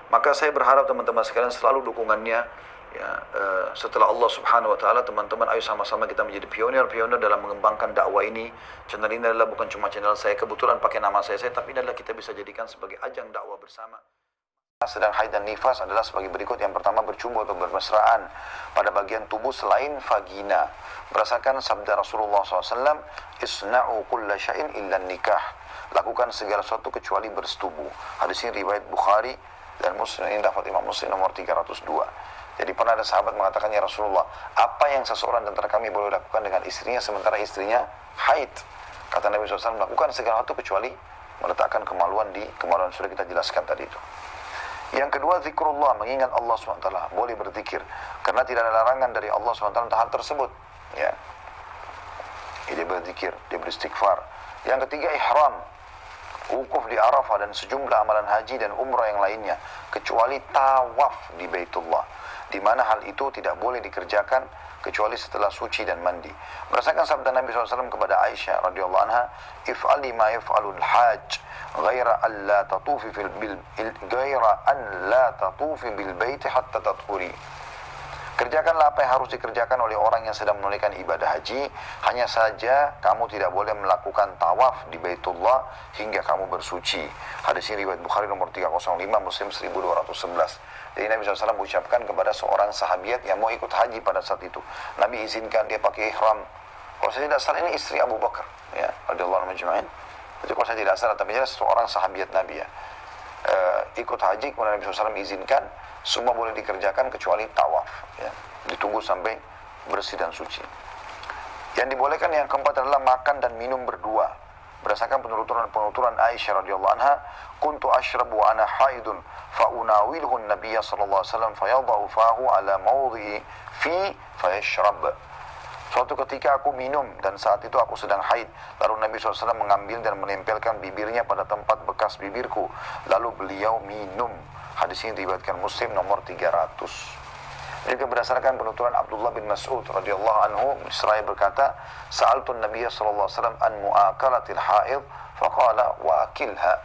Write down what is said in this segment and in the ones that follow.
Maka saya berharap teman-teman sekalian selalu dukungannya. Ya, setelah Allah Subhanahu Wa Taala, teman-teman, ayo sama-sama kita menjadi pionir-pionir dalam mengembangkan dakwah ini. Channel ini adalah bukan cuma channel saya, kebetulan pakai nama saya, tapi ini adalah kita bisa jadikan sebagai ajang dakwah bersama. Sedang haid dan nifas adalah sebagai berikut. Yang pertama, bercumbu atau bermesraan pada bagian tubuh selain vagina. Berdasarkan sabda Rasulullah SAW, isna'u kulla syai'in illa nikah. Lakukan segala sesuatu kecuali bersetubuh. Hadis ini riwayat Bukhari dan Muslim, ini dapat Imam Muslim nomor 302. Jadi pernah ada sahabat mengatakan, ya Rasulullah, apa yang seseorang di antara kami boleh lakukan dengan istrinya sementara istrinya haid? Kata Nabi SAW, melakukan segala sesuatu kecuali meletakkan kemaluan di kemaluan. Sudah kita jelaskan tadi itu. Yang kedua, zikrullah, mengingat Allah SWT. Boleh berzikir, karena tidak ada larangan dari Allah SWT tentang hal tersebut. Ya, dia berzikir, dia beristighfar. Yang ketiga, ihram, wukuf di Arafah dan sejumlah amalan haji dan umrah yang lainnya, kecuali tawaf di Baitullah, di mana hal itu tidak boleh dikerjakan kecuali setelah suci dan mandi. Berdasarkan sabda Nabi SAW kepada Aisyah radhiyallahu anha, if'ali ma yaf'alul hajj ghaira an la tatufi bil bait hatta tathuri. Kerjakanlah apa yang harus dikerjakan oleh orang yang sedang menunaikan ibadah haji, hanya saja kamu tidak boleh melakukan tawaf di Baitullah hingga kamu bersuci. Hadis ini riwayat Bukhari nomor 305, Muslim 1211. Jadi Nabi SAW ucapkan kepada seorang sahabiat yang mau ikut haji pada saat itu, Nabi izinkan dia pakai ihram. Kalau saya tidak salah, ini istri Abu Bakar, ya, radhiyallahu anhu majma'in. Jadi kalau saya tidak salah, tapi jelas seorang sahabiat Nabi, ya, ikut haji, kemudian Nabi SAW izinkan, semua boleh dikerjakan kecuali tawaf, ya. Ditunggu sampai bersih dan suci. Yang dibolehkan yang keempat adalah makan dan minum berdua. Berdasarkan penuturan Aisyah radhiyallahu anha, kuntu ashrabu wa ana haidun fa unawilhu an-nabiy sallallahu alaihi wasallam fayadhu fahu ala mawdhi'i fi fayashrab. Suatu ketika aku minum dan saat itu aku sedang haid, lalu Nabi SAW mengambil dan menempelkan bibirnya pada tempat bekas bibirku, lalu beliau minum. Hadis ini diriwayatkan Muslim nomor 300. Juga berdasarkan penuturan Abdullah bin Mas'ud radhiyallahu anhu, seraya berkata, sa'altu an-nabiy sallallahu alaihi wasallam an mu'akalatil haid faqala wa akilha.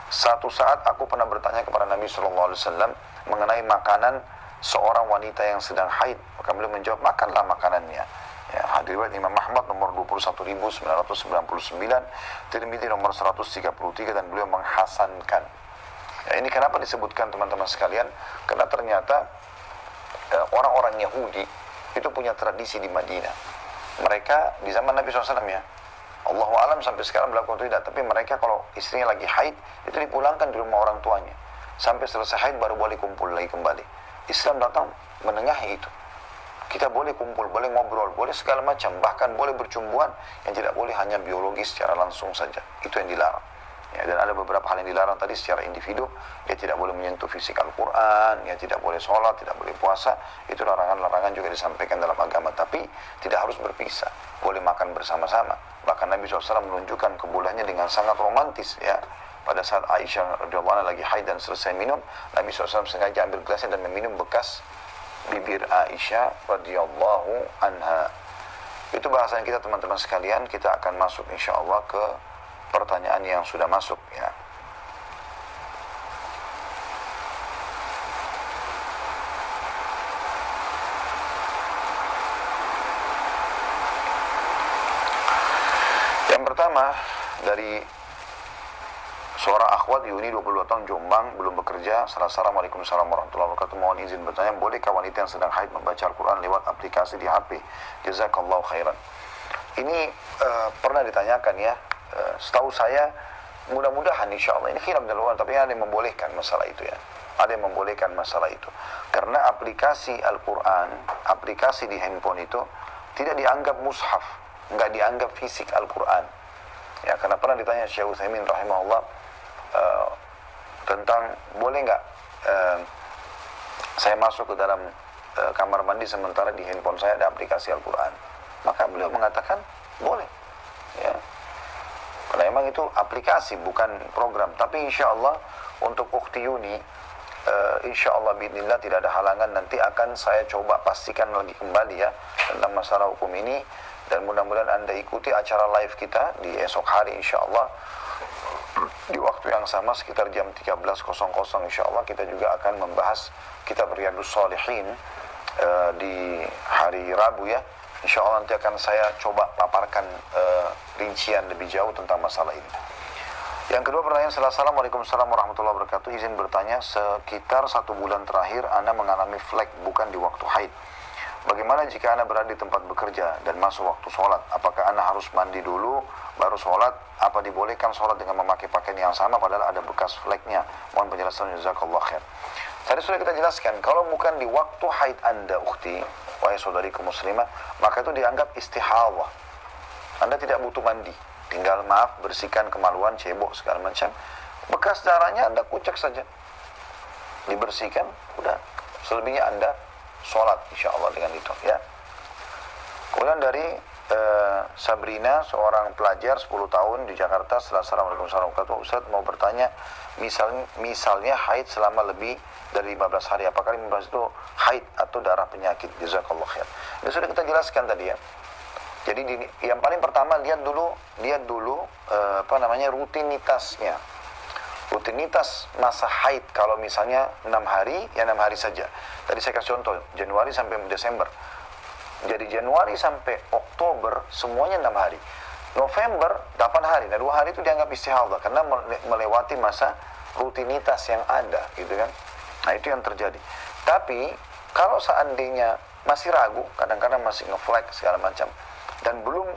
Satu saat aku pernah bertanya kepada Nabi sallallahu alaihi wasallam mengenai makanan seorang wanita yang sedang haid, maka beliau menjawab, makanlah makanannya. Ya, hadis riwayat Imam Ahmad nomor 21999, Tirmidzi nomor 133, dan beliau menghasankan. Ya, ini kenapa disebutkan teman-teman sekalian? Karena ternyata orang-orang Yahudi itu punya tradisi di Madinah. Mereka di zaman Nabi SAW, ya, Allahu alam sampai sekarang berlaku atau tidak, tapi mereka kalau istrinya lagi haid itu dipulangkan di rumah orang tuanya sampai selesai haid baru boleh kumpul lagi kembali. Islam datang menengahi itu. Kita boleh kumpul, boleh ngobrol, boleh segala macam, bahkan boleh bercumbuan. Yang tidak boleh hanya biologis secara langsung saja, itu yang dilarang. Ya, dan ada beberapa hal yang dilarang tadi secara individu. Dia tidak boleh menyentuh fisik Al-Quran, ya, tidak boleh sholat, tidak boleh puasa. Itu larangan-larangan juga disampaikan dalam agama. Tapi tidak harus berpisah, boleh makan bersama-sama. Bahkan Nabi SAW menunjukkan kebolehannya dengan sangat romantis, ya. Pada saat Aisyah radhiyallahu anha lagi haid dan selesai minum, Nabi SAW sengaja ambil gelasnya dan meminum bekas bibir Aisyah radhiyallahu anha. Itu bahasan kita teman-teman sekalian. Kita akan masuk insyaallah ke pertanyaan yang sudah masuk, ya. Yang pertama dari seorang akhwat Yuni, 22 tahun, Jombang, belum bekerja. Assalamualaikum warahmatullahi wabarakatuh. Mohon izin bertanya, bolehkah wanita yang sedang haid membaca Al-Quran lewat aplikasi di HP? Jazakallahu khairan. Ini pernah ditanyakan, ya. Setahu saya, mudah-mudahan insya Allah, ini khilaf dalam ulama, tapi ada yang membolehkan masalah itu, ya. Ada yang membolehkan masalah itu. Karena aplikasi Al-Quran, aplikasi di handphone itu tidak dianggap mushaf, nggak dianggap fisik Al-Quran. Ya, karena pernah ditanya Syekh Utsaimin rahimahullah tentang boleh nggak saya masuk ke dalam kamar mandi sementara di handphone saya ada aplikasi Al-Quran. Maka beliau mengatakan boleh, ya. Karena memang itu aplikasi, bukan program. Tapi insya Allah untuk Ukhti Yuni, insya Allah biidznillah tidak ada halangan. Nanti akan saya coba pastikan lagi kembali, ya, tentang masalah hukum ini. Dan mudah-mudahan Anda ikuti acara live kita di esok hari insya Allah. di waktu yang sama sekitar jam 13.00 insya Allah kita juga akan membahas kitab Riyadhus Shalihin di hari Rabu ya. Insya Allah nanti akan saya coba paparkan rincian lebih jauh tentang masalah ini. Yang kedua pertanyaan setelah Assalamualaikum warahmatullahi wabarakatuh. Izin bertanya, sekitar 1 bulan terakhir Ana mengalami flek bukan di waktu haid. Bagaimana jika Ana berada di tempat bekerja dan masuk waktu sholat? Apakah Ana harus mandi dulu baru sholat? Apa dibolehkan sholat dengan memakai pakaian yang sama padahal ada bekas fleknya? Mohon penjelasan, jazakallah khair. Tadi sudah kita jelaskan, kalau bukan di waktu haid Anda, ukhti, wahai saudariku muslimah, maka itu dianggap istihadah. Anda tidak butuh mandi, tinggal bersihkan kemaluan, cebok, segala macam. Bekas darahnya Anda kucek saja, dibersihkan, udah. Selebihnya Anda sholat insya Allah dengan itu ya. Kemudian dari Sabrina, seorang pelajar 10 tahun di Jakarta. Assalamualaikum warahmatullahi wabarakatuh. Ustaz mau bertanya, misalnya haid selama lebih dari 15 hari, apakah 15 itu haid atau darah penyakit? Jazakallah khair. Ini sudah kita jelaskan tadi ya. Jadi yang paling pertama lihat dulu rutinitasnya. Rutinitas masa haid, kalau misalnya 6 hari, ya 6 hari saja. Tadi saya kasih contoh, Januari sampai Desember. Jadi Januari sampai Oktober, semuanya 6 hari. November, 8 hari. Nah 2 hari itu dianggap istihadah, karena melewati masa rutinitas yang ada, gitu kan. Nah itu yang terjadi. Tapi, kalau seandainya masih ragu, kadang-kadang masih ngeflag segala macam, dan belum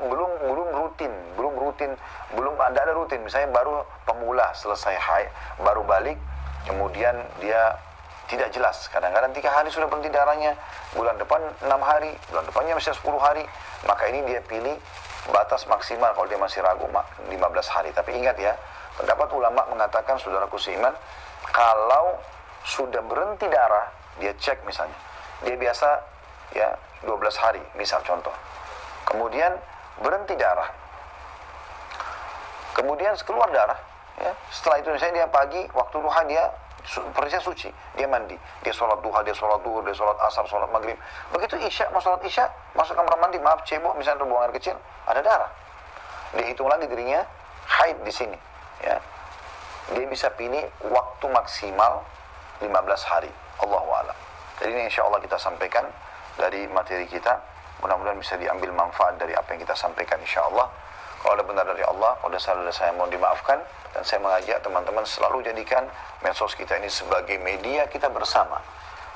ada rutin, misalnya baru pemula selesai haid, baru balik, kemudian dia tidak jelas, kadang-kadang 3 hari sudah berhenti darahnya, bulan depan 6 hari, bulan depannya masih 10 hari, maka ini dia pilih batas maksimal kalau dia masih ragu 15 hari. Tapi ingat ya, pendapat ulama mengatakan, saudaraku seiman, kalau sudah berhenti darah, dia cek misalnya, dia biasa ya 12 hari, misal contoh, kemudian berhenti darah, kemudian keluar darah ya. Setelah itu misalnya dia pagi waktu duha dia persis suci, dia mandi, dia sholat duha, dia sholat duhur, dia sholat asar, sholat maghrib. Begitu isya, mau sholat isya, masuk kamar mandi, maaf cebok misalnya buang air kecil, ada darah, dia hitung lagi dirinya haid di sini ya. Dia bisa pilih waktu maksimal 15 hari, Allahu a'lam. Jadi ini insya Allah kita sampaikan dari materi kita, mudah-mudahan bisa diambil manfaat dari apa yang kita sampaikan insya Allah. Kalau ada benar dari Allah, kalau ada salah dari saya mohon dimaafkan. Dan saya mengajak teman-teman selalu jadikan medsos kita ini sebagai media kita bersama.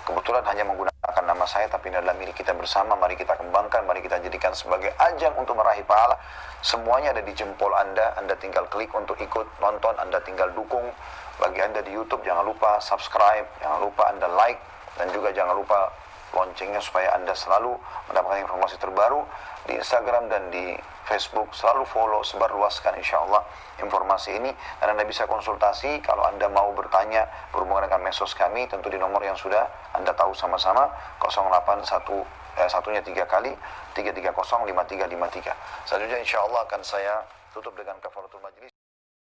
Kebetulan hanya menggunakan nama saya, tapi ini adalah milik kita bersama. Mari kita kembangkan, mari kita jadikan sebagai ajang untuk meraih pahala. Semuanya ada di jempol Anda. Anda tinggal klik untuk ikut nonton, Anda tinggal dukung. Bagi Anda di YouTube, jangan lupa subscribe, jangan lupa Anda like, dan juga jangan lupa loncengnya supaya Anda selalu mendapatkan informasi terbaru. Di Instagram dan di Facebook selalu follow, sebarluaskan insya Allah informasi ini. Dan Anda bisa konsultasi kalau Anda mau bertanya berhubungan dengan medsos kami, tentu di nomor yang sudah Anda tahu sama-sama, 081 3 kali 330 5353. Selanjutnya insya Allah akan saya tutup dengan kafaratul majlis.